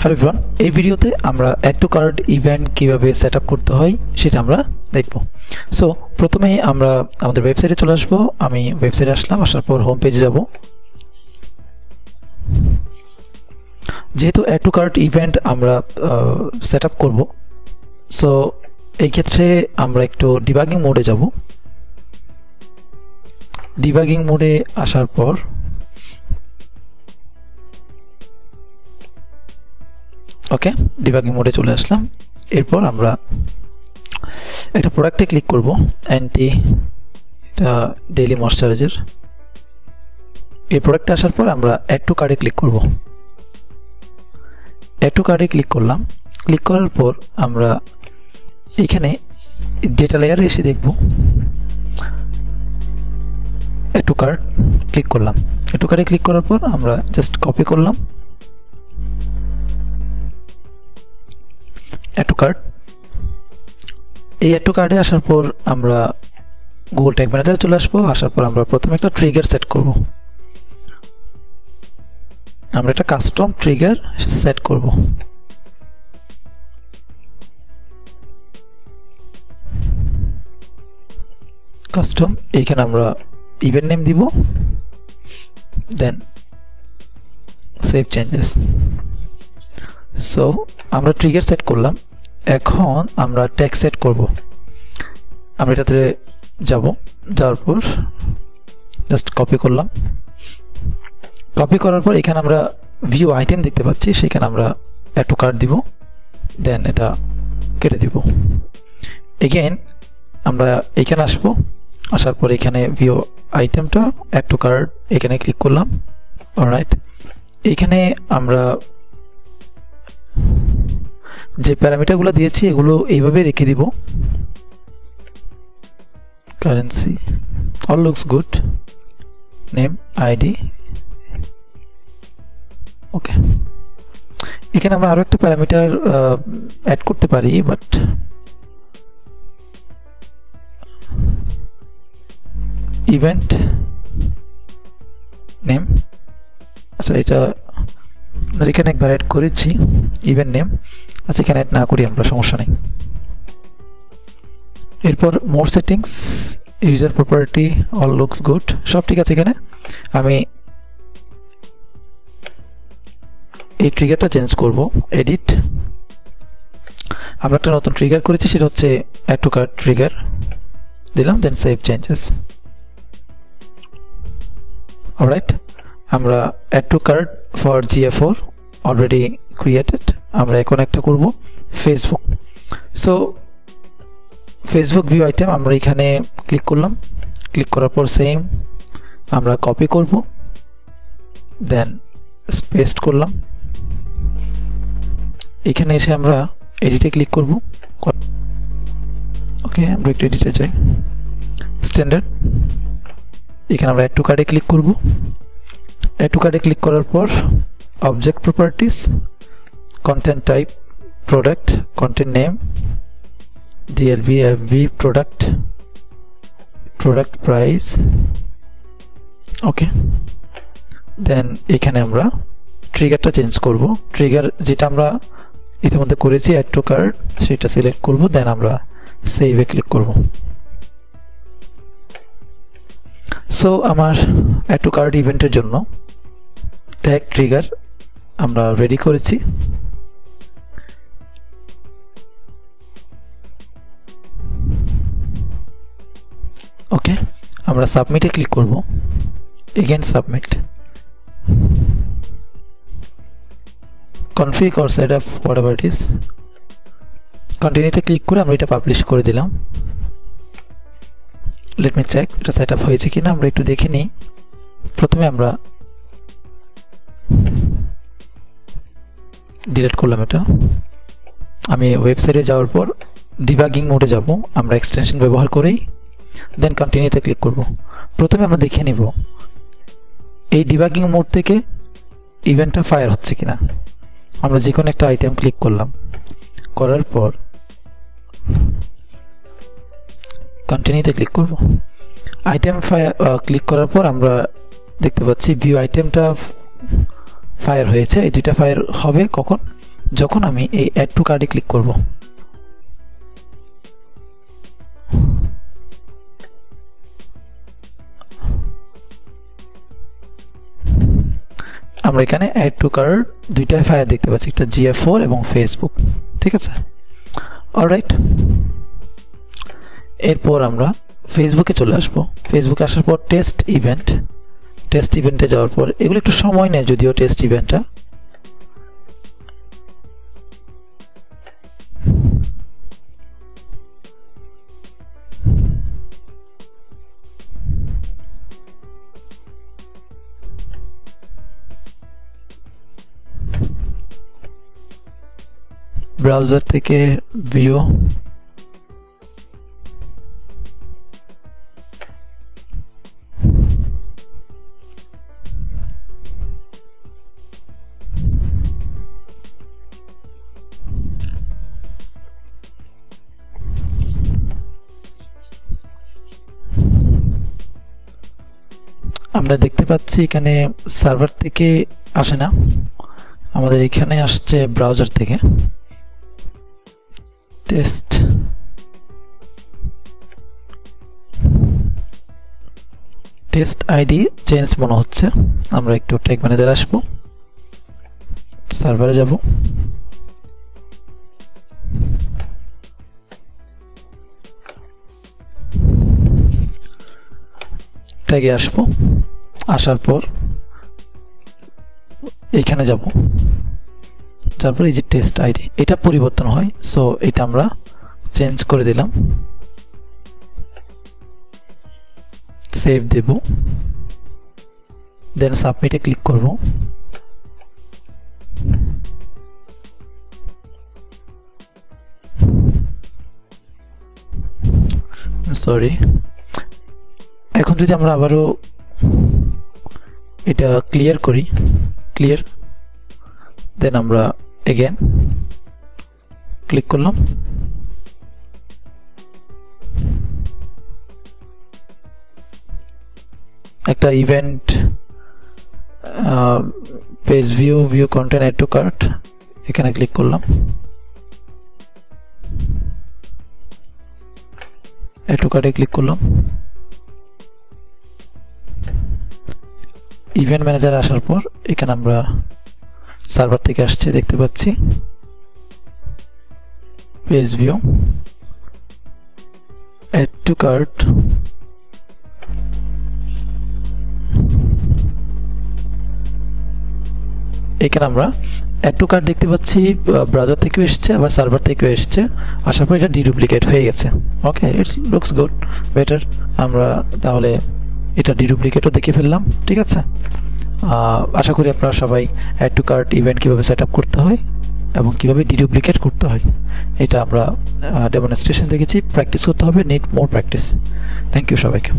Hello everyone, এই ভিডিওতে আমরা অ্যাড টু কার্ট ইভেন্ট কিভাবে সেটআপ করতে হয় সেটা আমরা দেখব। সো প্রথমেই আমরা আমাদের ওয়েবসাইটে চলে আসব। আমি ওয়েবসাইটে আসলাম, আসার পর হোম পেজে যাব। যেহেতু অ্যাড টু কার্ট ইভেন্ট আমরা সেটআপ করব, সো এই ক্ষেত্রে আমরা একটু ডিবাগিং মোডে যাব। ডিবাগিং মোডে আসার পর ওকে, ডিবাগিং মোডে চলে আসলাম। এরপর আমরা একটা প্রোডাক্টে ক্লিক করব, অ্যান্টি এটা ডেইলি ময়শ্চারাইজার। এই প্রোডাক্টে আসার পর আমরা অ্যাড টু কার্টে ক্লিক করব। অ্যাড টু কার্টে ক্লিক করলাম। ক্লিক করার পর আমরা এখানে ডেটা লেয়ারে এসে দেখব অ্যাড টু কার্ট ক্লিক করলাম। অ্যাড টু কার্টে ক্লিক করার পর আমরা জাস্ট কপি করলাম অ্যাড টু কার্ট। এই অ্যাড টু কার্টে আসার পর আমরা গুগল ট্যাগ ম্যানেজারে চলে আসবো। আসার পর আমরা প্রথমে একটা ট্রিগার সেট করব। আমরা একটা কাস্টম ট্রিগার সেট করব। কাস্টম, এইখানে আমরা ইভেন্ট নেম দিব, দেন সেভ চেঞ্জেস। সো আমরা ট্রিগার সেট করলাম। এখন আমরা ট্যাগ সেট করব। আমরা এটাতে যাওয়ার পর জাস্ট কপি করলাম। কপি করার পর এখানে আমরা ভিউ আইটেম দেখতে পাচ্ছি, সেখানে আমরা অ্যাড টু কার্ট দিব, দেন এটা কেটে দিব। এগেইন আমরা এখানে আসবো। আসার পর এখানে ভিউ আইটেমটা অ্যাড টু কার্ট এখানে ক্লিক করলাম। অলরাইট, এখানে আমরা যে প্যারামিটারগুলো দিয়েছি এগুলো এইভাবে রেখে দিব। Currency all looks good, name ID ওকে। এখানে আমরা আরো একটা প্যারামিটার অ্যাড করতে পারি, বাট ইভেন্ট নেম, আচ্ছা এটা এখানে একবার অ্যাড করেছি ইভেন্ট নেম। আচ্ছা এখানে অ্যাড না করি আমরা, সমস্যা নেই। এরপর more settings, user property all looks good, সব ঠিক আছে। এখানে আমি এই ট্রিগারটা চেঞ্জ করব। এডিট, আমরা একটা নতুন ট্রিগার করেছি, সেটা হচ্ছে অ্যাড টু কার্ট ট্রিগার দিলাম, দেন সেভ চেঞ্জেস। অলরাইট, আমরা add to cart for GA4 already created. আমরা এখন একটা করব Facebook. So Facebook view item আমরা এখানে ক্লিক করলাম। ক্লিক করার পর সেম আমরা কপি করব, দেন পেস্ট করলাম। এখানে এসে আমরা এডিটে ক্লিক করব। ওকে, আমরা একটু এডিটে যাই, স্ট্যান্ডার্ড। এখানে আমরা অ্যাড টু কার্টে ক্লিক করব। অ্যাড টু কার্টে ক্লিক করার পর object properties, content type product, content name DLB FB product, product price okay. Then এখানে আমরা ট্রিগারটা চেঞ্জ করব। ট্রিগার যেটা আমরা ইতিমধ্যে করেছি অ্যাড টু কার্ট, সেটা সিলেক্ট করব, দেন আমরা সেভে ক্লিক করব। সো আমার অ্যাড টু কার্ট ইভেন্টের জন্য ট্যাগ ট্রিগার আমরা রেডি করেছি। ওকে, আমরা সাবমিটে ক্লিক করব। Again submit, config or setup whatever it is. কন্টিনিউতে ক্লিক করে আমরা এটা পাবলিশ করে দিলাম। লেট মি চেক এটা সেটআপ হয়েছে কিনা, আমরা একটু দেখে নিই। প্রথমে আমরা ডিলিট করলাম এটা। আমি ওয়েবসাইটে যাওয়ার পর ডিবাগিং মোডে যাব, আমরা এক্সটেনশন ব্যবহার করেই, দেন কন্টিনিউতে ক্লিক করব। প্রথমে আমরা দেখে নিব এই ডিবাগিং মোড থেকে ইভেন্টটা ফায়ার হচ্ছে কিনা। আমরা যে কোনো একটা আইটেম ক্লিক করলাম, করার পর কন্টিনিউতে ক্লিক করব। আইটেম ক্লিক করার পর আমরা দেখতে পাচ্ছি ভিউ আইটেমটা ফায়ার হয়েছে। এই দুইটা ফায়ার হবে কখন, যখন আমি এই অ্যাড টু কার্টে ক্লিক করব, আমরা এখানে অ্যাড টু কার্ট দুইটা ফাইল দেখতে পাচ্ছি, একটা GF4 এবং ফেসবুক। ঠিক আছে, অলরাইট। এরপর আমরা ফেসবুকে চলে আসবো। ফেসবুকে আসার পর টেস্ট ইভেন্টে যাওয়ার পর, এগুলো একটু সময় নেয় যদিও টেস্ট ইভেন্টটা। ব্রাউজার থেকে ভিউ, আমরা দেখতে পাচ্ছি এখানে সার্ভার থেকে আসে না, আমাদের এখানে আসছে ব্রাউজার থেকে। টেস্ট আইডি চেঞ্জ মনে হচ্ছে, আমরা একটু ট্যাগ ম্যানেজার আসবো, সার্ভারে যাব, ট্যাগে আসবো, আসার পর এখানে যাব, তারপর এই যে টেস্ট আইডি এটা পরিবর্তন হয়, সো এটা আমরা চেঞ্জ করে দিলাম, সেভ দেব, দেন সাবমিটে ক্লিক করব। সরি, এখন যদি আমরা আবারও এটা ক্লিয়ার করি, দেন আমরা এগেন ক্লিক করলাম, একটা event page view content add to cart, এখানে ক্লিক করলাম, অ্যাড টু কার্টে ক্লিক করলাম, ইভেন্ট ম্যানেজার আসার পর এখানে আমরা সার্ভার থেকে আসছে দেখতে পাচ্ছি, page view, add to cart, এখানে আমরা অ্যাড টু কার্ট দেখতে পাচ্ছি, ব্রাউজার থেকেও এসছে আবার সার্ভার থেকেও এসছে, আসার পর এটা ডিডুপ্লিকেট হয়ে গেছে। ওকে, ইটস লুকস গুড, বেটার। আমরা তাহলে এটা ডিডুপ্লিকেটও দেখে ফেললাম। ঠিক আছে, আশা করি আপনারা সবাই অ্যাড টু কার্ট ইভেন্ট কীভাবে সেট আপ করতে হয় এবং কীভাবে ডিডুপ্লিকেট করতে হয় এটা আমরা ডেমনস্ট্রেশন দেখেছি। প্র্যাকটিস করতে হবে, need more practice. Thank you সবাইকে।